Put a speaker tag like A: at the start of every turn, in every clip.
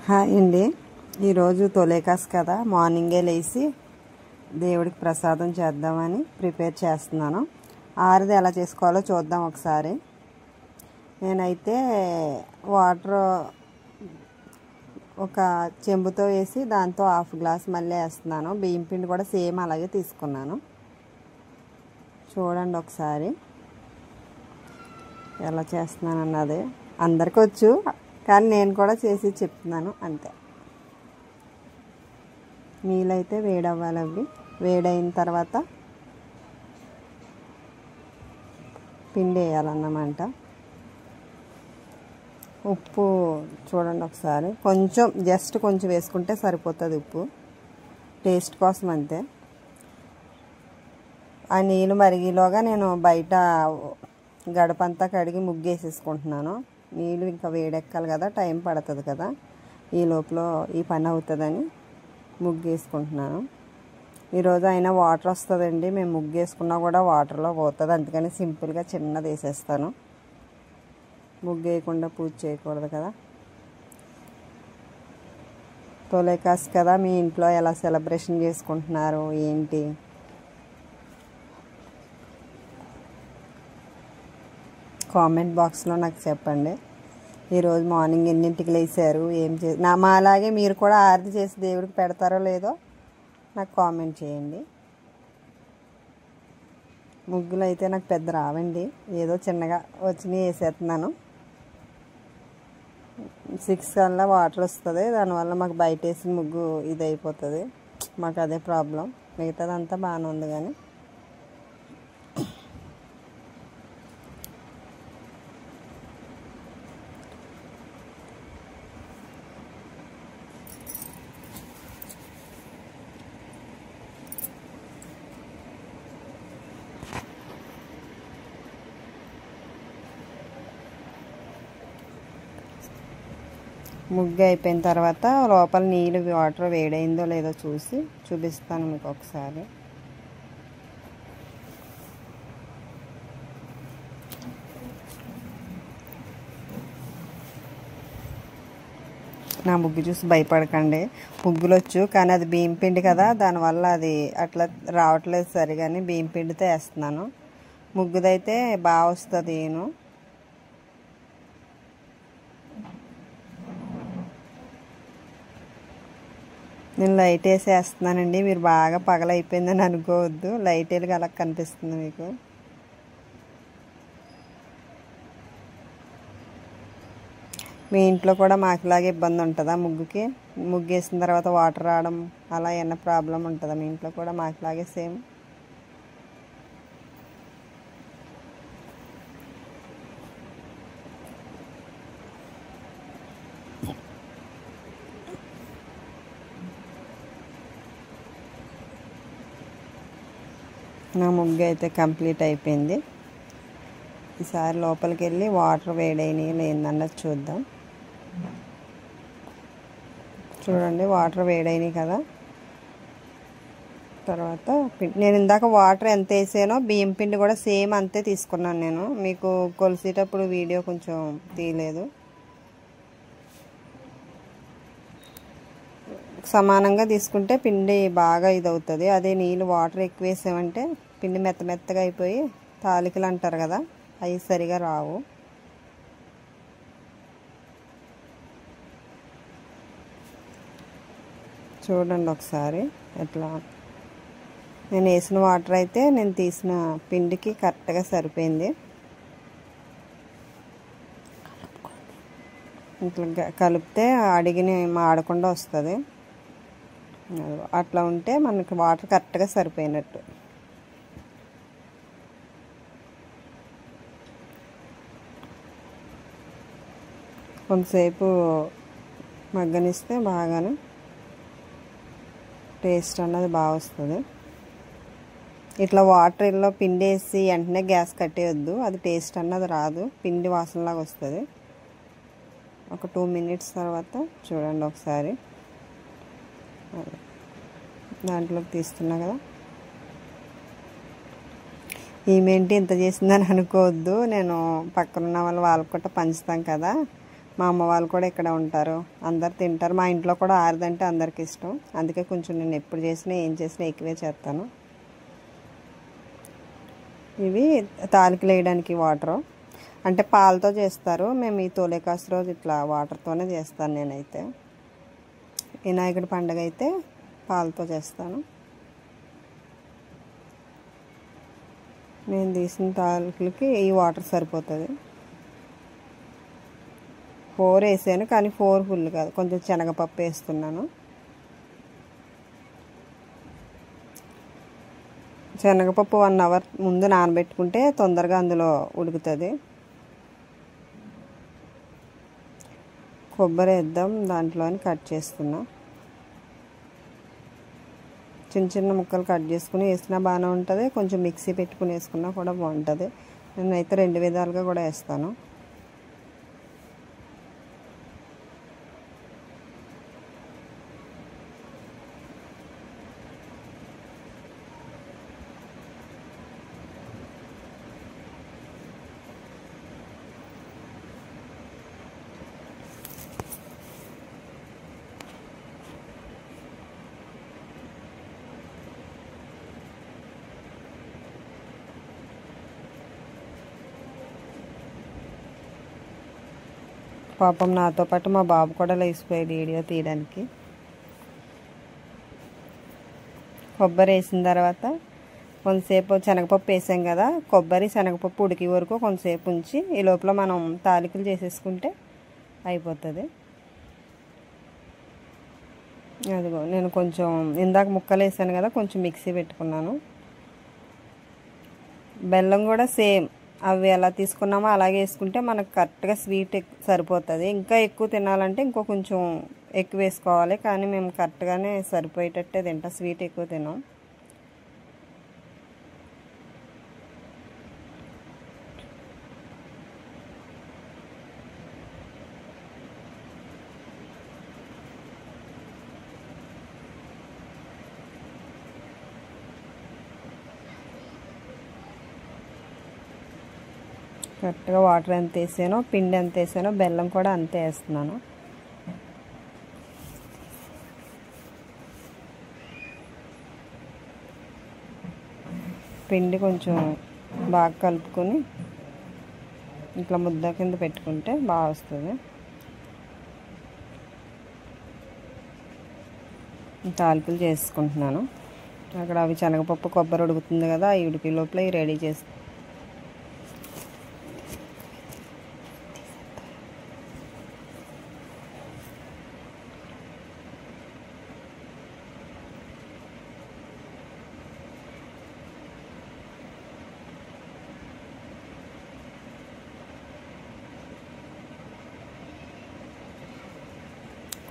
A: Hi అండి. ఈరోజు తొలేకాస్ కదా, మార్నింగే లేచి దేవుడికి ప్రసాదం చేద్దామని ప్రిపేర్ చేస్తున్నాను. ఆరిది ఎలా చేసుకోవాలో చూద్దాం ఒకసారి. నేనైతే వాటర్ ఒక చెంబుతో వేసి దాంతో హాఫ్ గ్లాస్ మళ్ళీ వేస్తున్నాను. బియ్యం పిండి కూడా సేమ్ అలాగే తీసుకున్నాను. చూడండి ఒకసారి ఎలా చేస్తున్నాను అన్నది. అందరికీ వచ్చు, కానీ నేను కూడా చేసి చెప్తున్నాను అంతే. నీళ్ళైతే వేడవ్వాలి. అవి వేడైన తర్వాత పిండి వేయాలన్నమాట. ఉప్పు చూడండి ఒకసారి, కొంచెం జస్ట్ కొంచెం వేసుకుంటే సరిపోతుంది. ఉప్పు టేస్ట్ కోసం అంతే. ఆ నీళ్ళు మరిగేలోగా నేను బయట గడపంతా కడిగి ముగ్గేసేసుకుంటున్నాను. నీళ్ళు ఇంకా వేడెక్కాలి కదా, టైం పడుతుంది కదా, ఈ లోపల ఈ పని అవుతుందని ముగ్గేసుకుంటున్నాను. ఈరోజు అయినా వాటర్ వస్తుందండి, మేము ముగ్గేసుకున్నా కూడా వాటర్లో పోతుంది, అందుకని సింపుల్గా చిన్నది వేసేస్తాను. ముగ్గు వేయకుండా పూజ చేయకూడదు కదా. తొలేకాస్ కదా, మీ ఇంట్లో ఎలా సెలబ్రేషన్ చేసుకుంటున్నారు ఏంటి? కామెంట్ బాక్స్లో నాకు చెప్పండి. ఈరోజు మార్నింగ్ ఎన్నింటికి లేచారు, ఏం మా అలాగే మీరు కూడా ఆరతి చేసి దేవుడికి పెడతారో లేదో నాకు కామెంట్ చేయండి. ముగ్గులు అయితే నాకు పెద్ద రావండి, ఏదో చిన్నగా వచ్చినాయి వేసేస్తున్నాను. 6 కల్లా వాటర్ వస్తుంది, దానివల్ల మాకు బయట వేసిన ముగ్గు ఇది అయిపోతుంది. మాకు అదే ప్రాబ్లం. మిగతాదంతా బాగానే ఉంది కానీ ముగ్గు అయిపోయిన తర్వాత లోపల నీళ్ళు వాటర్ వేడైందో లేదో చూపిస్తాను మీకు ఒకసారి. నా ముగ్గు చూసి భయపడకండి. ముగ్గులు వచ్చు, కానీ అది బియ్యం పిండి కదా, దానివల్ల అది అట్లా రావట్లేదు సరిగాని బియ్యం పిండితో వేస్తున్నాను. ముగ్గుదైతే బాగా వస్తుంది. నేను లైట్ వేసి వేస్తున్నానండి, మీరు బాగా పగలైపోయిందని అనుకోవద్దు. లైట్ వెలుగు అలా కనిపిస్తుంది మీకు. మీ ఇంట్లో కూడా మాకులాగే ఇబ్బంది ఉంటుందా ముగ్గుకి? ముగ్గు వేసిన తర్వాత వాటర్ రావడం అలా ఏమన్నా ప్రాబ్లం ఉంటుందా మీ ఇంట్లో కూడా? మాకులాగే సేమ్. నా ముగ్గు అయితే కంప్లీట్ అయిపోయింది. ఈసారి లోపలికి వెళ్ళి వాటర్ వేడైనాయి లేదన్నది చూద్దాం. చూడండి వాటర్ వేడైనాయి కదా. తర్వాత నేను ఇందాక వాటర్ ఎంత వేసానో బియ్యం పిండి కూడా సేమ్ అంతే తీసుకున్నాను నేను. మీకు కొలిసేటప్పుడు వీడియో కొంచెం తీయలేదు. సమానంగా తీసుకుంటే పిండి బాగా ఇది అవుతుంది. అదే నీళ్ళు వాటర్ ఎక్కువ వేసామంటే పిండి మెత్తగా అయిపోయి తాలికలు అంటారు కదా, అవి సరిగా రావు. చూడండి ఒకసారి ఎట్లా. నేను వేసిన వాటర్ అయితే నేను తీసిన పిండికి కరెక్ట్గా సరిపోయింది. ఇట్లా కలిపితే అడిగిని మాడకుండా వస్తుంది. అట్లా ఉంటే మనకి వాటర్ కరెక్ట్గా సరిపోయినట్టు. కొంతసేపు మగ్గనిస్తే బాగానే టేస్ట్ అన్నది బాగా వస్తుంది. ఇట్లా వాటర్లో పిండి వేసి వెంటనే గ్యాస్ కట్టేయద్దు, అది టేస్ట్ అన్నది రాదు, పిండి వాసనలాగా వస్తుంది. ఒక 2 మినిట్స్ తర్వాత చూడండి ఒకసారి. దాంట్లోకి తీస్తున్నా కదా. ఈమెంటి ఇంత చేసిందని అనుకోవద్దు, నేను పక్కనున్న వాళ్ళకి కూడా పంచుతాం కదా, మా అమ్మ వాళ్ళు కూడా ఇక్కడ ఉంటారు, అందరు తింటారు. మా ఇంట్లో కూడా ఆరుదంటే అందరికి ఇష్టం, అందుకే కొంచెం నేను ఎప్పుడు చేసినా ఏం చేసినా ఎక్కువే చేస్తాను. ఇవి తాలికలు వేయడానికి వాటరు, అంటే పాలతో చేస్తారు. మేము ఈ తొలికాసు రోజు ఇట్లా వాటర్తోనే చేస్తాను నేనైతే. వినాయకుడి పండుగ అయితే పాలతో చేస్తాను. నేను తీసిన తాలికలకి ఈ వాటర్ సరిపోతుంది. 4 వేసాను, కానీ 4 ఫుల్ కాదు, కొంచెం శనగపప్పు వేస్తున్నాను. శనగపప్పు 1 అవర్ ముందు నానబెట్టుకుంటే తొందరగా అందులో ఉడుకుతుంది. కొబ్బరి వేద్దాం దాంట్లోని కట్ చేస్తున్నా. చిన్న చిన్న ముక్కలు కట్ చేసుకుని వేసినా బాగానే ఉంటుంది, కొంచెం మిక్సీ పెట్టుకుని వేసుకున్నా కూడా బాగుంటుంది. నేనైతే 2 విధాలుగా కూడా వేస్తాను. పాపం నాతో పాటు మా బాబు కూడా లేచిపోయాడు వీడియో తీయడానికి. కొబ్బరి వేసిన తర్వాత కొంతసేపు శనగపప్పు వేసాం కదా, కొబ్బరి శనగపప్పు ఉడికి వరకు కొంతసేపు ఉంచి ఈ లోపల మనం తాలికలు చేసేసుకుంటే అయిపోతుంది. అదిగో నేను కొంచెం ఇందాక ముక్కలు వేసాను కదా, కొంచెం మిక్సీ పెట్టుకున్నాను. బెల్లం కూడా సేమ్ అవి ఎలా తీసుకున్నామో అలాగే వేసుకుంటే మనకు కరెక్ట్గా స్వీట్ సరిపోతుంది. ఇంకా ఎక్కువ తినాలంటే ఇంకో కొంచెం ఎక్కువ వేసుకోవాలి, కానీ మేము కరెక్ట్గానే సరిపోయేటట్టే తింటాం, స్వీట్ ఎక్కువ తినాం. కరెక్ట్గా వాటర్ ఎంత వేసానో, పిండి ఎంత వేసానో, బెల్లం కూడా అంతే వేస్తున్నాను. పిండి కొంచెం బాగా కలుపుకొని ఇట్లా ముద్ద కింద పెట్టుకుంటే బాగా వస్తుంది. తాలికలు చేసుకుంటున్నాను. అక్కడ అవి శనగపప్పు కొబ్బరి ఉడుకుతుంది కదా, ఈ ఉడికి లోపల ఇవి రెడీ చేస్తాను.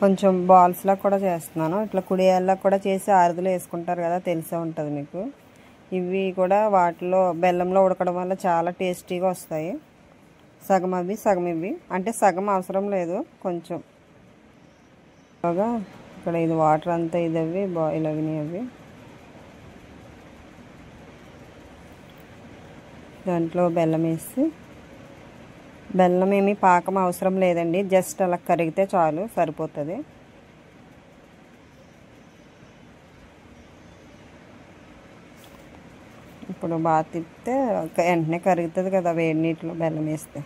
A: కొంచెం బాల్స్లా కూడా చేస్తున్నాను. ఇట్లా కుడియాల్లా కూడా చేసి ఆరుదులో వేసుకుంటారు కదా, తెలిసే ఉంటుంది మీకు. ఇవి కూడా వాటిలో బెల్లంలో ఉడకడం వల్ల చాలా టేస్టీగా వస్తాయి. సగం అవి సగం ఇవి, అంటే సగం అవసరం లేదు, కొంచెం బాగా. ఇక్కడ ఇది వాటర్ అంతా ఇది అవి బాయిల్ అవిని అవి. దాంట్లో బెల్లం వేసి, బెల్లం ఏమి పాకం అవసరం లేదండి, జస్ట్ అలా కరిగితే చాలు, సరిపోతుంది. ఇప్పుడు బాగా తిప్పితే వెంటనే కరుగుతుంది కదా వేడి నీటిలో బెల్లం వేస్తే.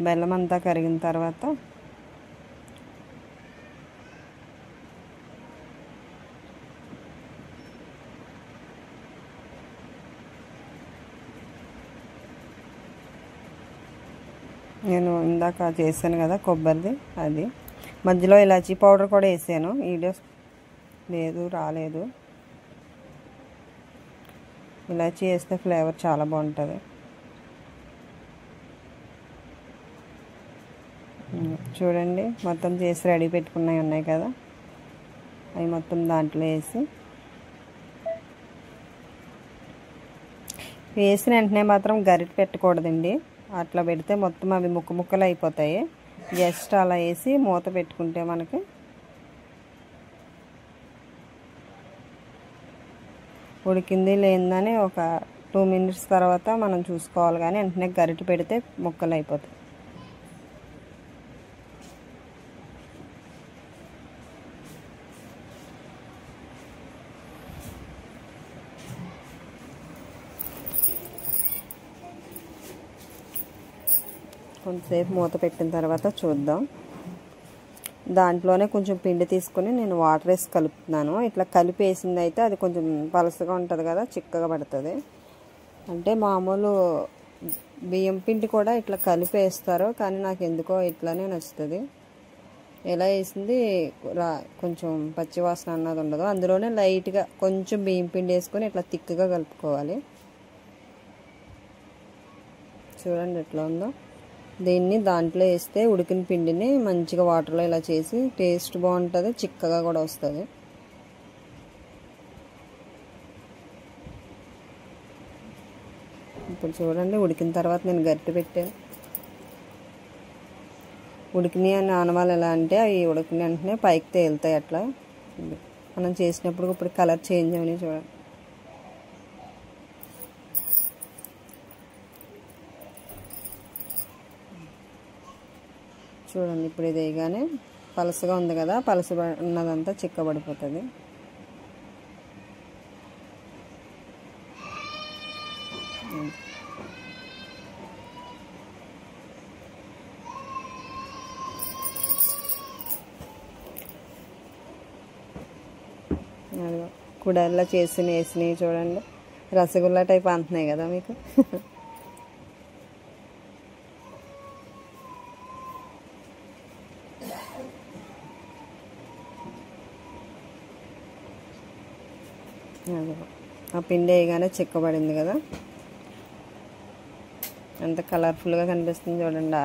A: బెల్లం అంతా కరిగిన తర్వాత నేను ఇందాక చేశాను కదా కొబ్బరిది, అది మధ్యలో ఇలాచీ పౌడర్ కూడా వేసాను. వీడియోస్ లేదు, రాలేదు. ఇలాచీ వేస్తే ఫ్లేవర్ చాలా బాగుంటుంది. చూడండి, మొత్తం చేసి రెడీ పెట్టుకున్నవి ఉన్నాయి కదా, అవి మొత్తం దాంట్లో వేసిన వెంటనే మాత్రం గరిటె పెట్టకూడదండి, అట్లా పెడితే మొత్తం అవి ముక్కలు అయిపోతాయి. జస్ట్ అలా వేసి మూత పెట్టుకుంటే మనకి ఉడికింది లేదని ఒక 2 మినిట్స్ తర్వాత మనం చూసుకోవాలి, కానీ వెంటనే గరిటె పెడితే ముక్కలు అయిపోతాయి. కొంతసేపు మూత పెట్టిన తర్వాత చూద్దాం. దాంట్లోనే కొంచెం పిండి తీసుకొని నేను వాటర్ వేసి కలుపుతున్నాను. ఇట్లా కలిపేసింది అయితే అది కొంచెం పలసగా ఉంటుంది కదా, చిక్కగా పడుతుంది. అంటే మామూలు బియ్యం పిండి కూడా ఇట్లా కలిపేస్తారు, కానీ నాకు ఎందుకో ఇట్లానే నచ్చుతుంది. ఎలా వేసింది కొంచెం పచ్చివాసన అన్నది ఉండదు. అందులోనే లైట్గా కొంచెం బియ్యం పిండి వేసుకొని ఇట్లా తిక్కుగా కలుపుకోవాలి. చూడండి ఎట్లా ఉందో. దీన్ని దాంట్లో వేస్తే ఉడికిన పిండిని మంచిగా వాటర్లో ఇలా చేసి టేస్ట్ బాగుంటుంది, చిక్కగా కూడా వస్తుంది. ఇప్పుడు చూడండి ఉడికిన తర్వాత నేను గరిటె పెట్టాను. ఉడికినాయి అని ఆనవాళ్ళు ఎలా అంటే అవి ఉడికిన వెంటనే పైకి తేలుతాయి. అట్లా మనం చేసినప్పుడు ఇప్పుడు కలర్ చేంజ్ అవని చూడండి. చూడండి ఇప్పుడు ఇది వేయగానే పలసగా ఉంది కదా, పలస ఉన్నదంతా చిక్కబడిపోతుంది. కుడల్లో వేసినవి చూడండి, రసగుల్లా టైప్ అంటున్నాయి కదా మీకు. ఆ పిండి వేయగానే చిక్కబడింది కదా, ఎంత కలర్ఫుల్గా కనిపిస్తుంది చూడండి.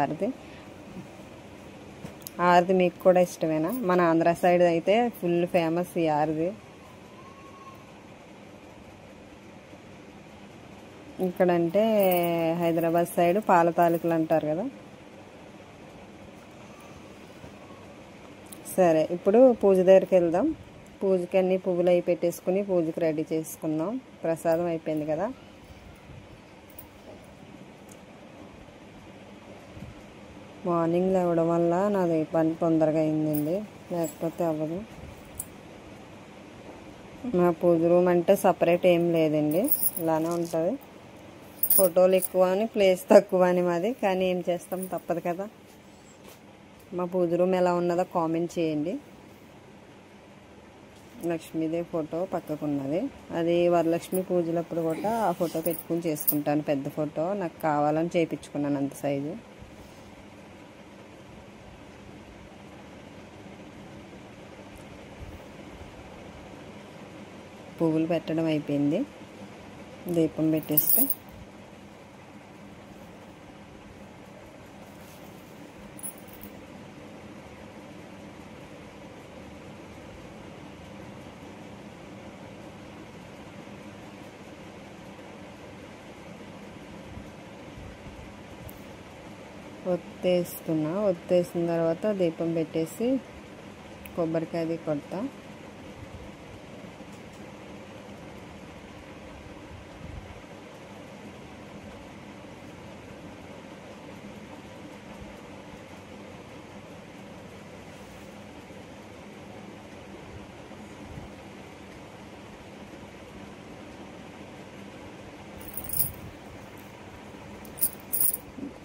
A: ఆరిది మీకు కూడా ఇష్టమేనా? మన ఆంధ్ర సైడ్ అయితే ఫుల్ ఫేమస్ ఈ ఆరిది. ఇక్కడంటే హైదరాబాద్ సైడ్ పాల తాలికలు అంటారు కదా. సరే ఇప్పుడు పూజ దగ్గరికి వెళ్దాం. పూజకి అన్ని పువ్వులు అవి పెట్టేసుకుని పూజకి రెడీ చేసుకుందాం. ప్రసాదం అయిపోయింది కదా. మార్నింగ్ లేవడం వల్ల నాది పని తొందరగా అయిందండి, లేకపోతే అవ్వదు. మా పూజ రూమ్ అంటే సపరేట్ ఏం లేదండి, ఇలానే ఉంటుంది. ఫోటోలు ఎక్కువ అని ప్లేస్ తక్కువ అని మాది, కానీ ఏం చేస్తాం, తప్పదు కదా. మా పూజ రూమ్ ఎలా ఉన్నదో కామెంట్ చేయండి. లక్ష్మీదేవి ఫోటో పక్కకున్నది, అది వరలక్ష్మి పూజలప్పుడు కూడా ఆ ఫోటో పెట్టుకుని చేసుకుంటాను. పెద్ద ఫోటో నాకు కావాలని చేయించుకున్నాను, అంత సైజు. పువ్వులు పెట్టడం అయిపోయింది, దీపం పెట్టేస్తే ఒత్తేసిన తర్వాత దీపం పెట్టేసి కొబ్బరికాయది కొడతా.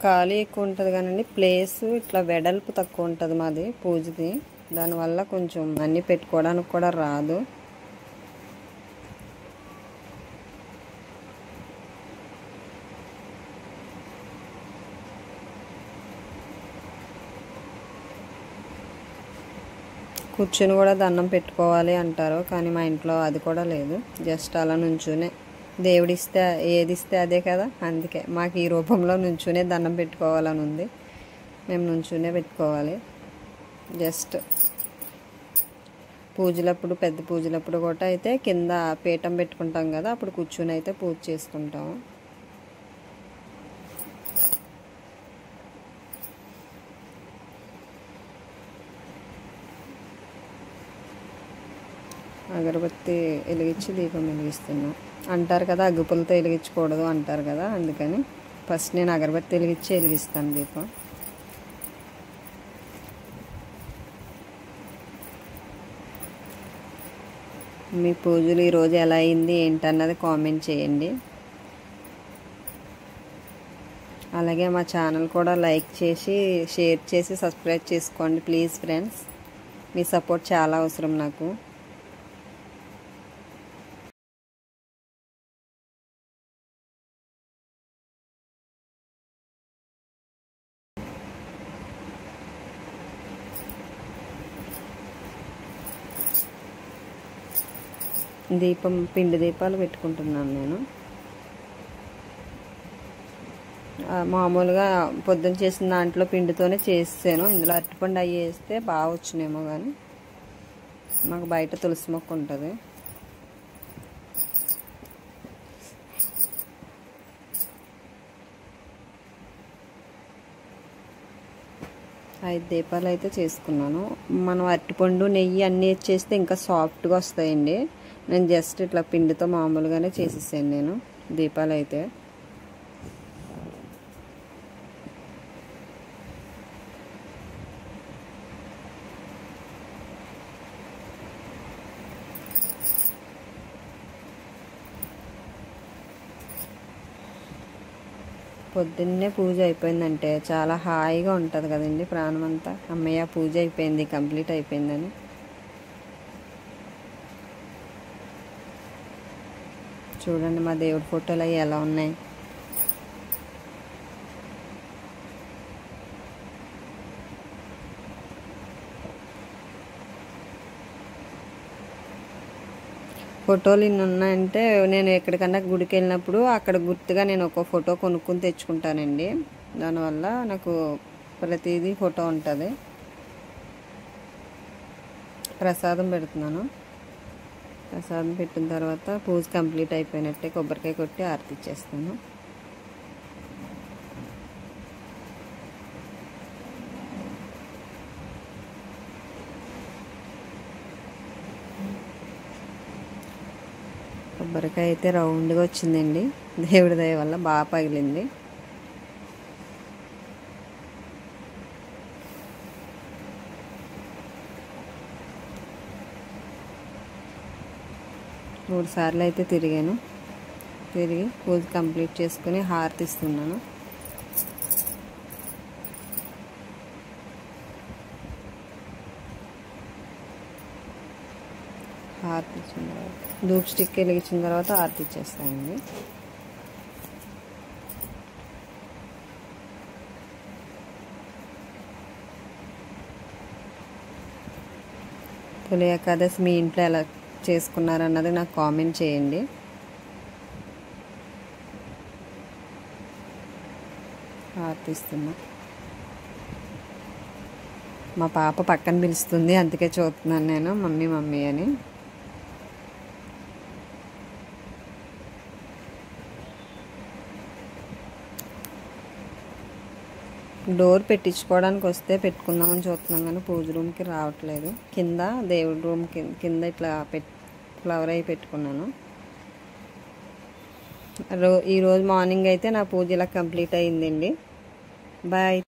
A: ఖాళీ ఎక్కువ ఉంటుంది కానండి, ప్లేస్ ఇట్లా వెడల్పు తక్కువ ఉంటుంది మాది పూజది. దానివల్ల కొంచెం అన్నీ పెట్టుకోవడానికి కూడా రాదు. కూర్చొని కూడా దండం పెట్టుకోవాలి అంటారు, కానీ మా ఇంట్లో అది కూడా లేదు. జస్ట్ అలా నుంచునే దేవుడిస్తే ఏది ఇస్తే అదే కదా, అందుకే మాకు ఈ రూపంలో నుంచునే దండం పెట్టుకోవాలని ఉంది. మేము నుంచునే పెట్టుకోవాలి. జస్ట్ పూజలప్పుడు, పెద్ద పూజలప్పుడు కూడా అయితే కింద పీఠం పెట్టుకుంటాం కదా, అప్పుడు కూర్చుని అయితే పూజ చేసుకుంటాము. అగరబత్తి వెలిగించి దీపం వెలిగిస్తున్నాం. అంటారు కదా అగ్గిపుల్లతో వెలిగించకూడదు అంటారు కదా, అందుకని ఫస్ట్ నేను అగరబత్తి వెలిగిస్తాను దీపం. మీ పూజలు ఈరోజు ఎలా అయింది ఏంటన్నది కామెంట్ చేయండి. అలాగే మా ఛానల్ కూడా లైక్ చేసి షేర్ చేసి సబ్స్క్రైబ్ చేసుకోండి ప్లీజ్ ఫ్రెండ్స్. మీ సపోర్ట్ చాలా అవసరం నాకు. పిండి దీపాలు పెట్టుకుంటున్నాను నేను. మామూలుగా పొద్దున్న చేసిన దాంట్లో పిండితోనే చేసాను. ఇందులో అరటిపండు అవి వేస్తే బాగా వచ్చినేమో, కానీ మాకు బయట తులసి మొక్క ఉంటుంది. ఐదు దీపాలు అయితే చేసుకున్నాను. మనం అరటిపండు నెయ్యి అన్నీ చేస్తే ఇంకా సాఫ్ట్గా వస్తాయండి. నేను జస్ట్ ఇట్లా పిండితో మామూలుగానే చేసేసాను నేను దీపాలు అయితే. పొద్దున్నే పూజ అయిపోయిందంటే చాలా హాయిగా ఉంటుంది కదండి ప్రాణం అంతా. అమ్మయ్య పూజ అయిపోయింది, కంప్లీట్ అయిపోయిందని. చూడండి మా దేవుడి ఫోటోలు అవి ఎలా ఉన్నాయి. ఫోటోలు ఇన్ని ఉన్నాయంటే నేను ఎక్కడికన్నా గుడికి వెళ్ళినప్పుడు అక్కడ గుర్తుగా నేను ఒక ఫోటో కొనుక్కొని తెచ్చుకుంటానండి. దానివల్ల నాకు ప్రతిదీ ఫోటో ఉంటుంది. ప్రసాదం పెడుతున్నాను. ప్రసాదం పెట్టిన తర్వాత పూజ కంప్లీట్ అయిపోయినట్టే కొబ్బరికాయ కొట్టి ఆరతి ఇచ్చేస్తాను. కొబ్బరికాయ అయితే రౌండ్గా వచ్చిందండి. దేవుడి దయ వల్ల బాగా పగిలింది. మూడు సార్లు అయితే తిరిగాను. తిరిగి పూజ కంప్లీట్ చేసుకుని హారతి ఇస్తున్నాను. హారతి ఇచ్చిన తర్వాత ధూప్ స్టిక్ వెలిగించిన తర్వాత హారతి ఇచ్చేస్తానండి. తొలి ఏకాదశి మీ ఇంట్లో ఎలా చేసుకున్నారన్నది నాకు కామెంట్ చేయండి. హారతి ఇస్తున్నా. మా పాప పక్కన పిలుస్తుంది, అందుకే చూస్తున్నాను నేను మమ్మీ మమ్మీ అని. డోర్ పెట్టించుకోవడానికి వస్తే పెట్టుకుందామని చూస్తున్నాం, కానీ పూజ రూమ్కి రావట్లేదు. కింద దేవుడి రూమ్ కింద ఇట్లా ఫ్లవర్ అయి పెట్టుకున్నాను. ఈరోజు మార్నింగ్ అయితే నా పూజ ఇలా కంప్లీట్ అయిందండి. బాయ్.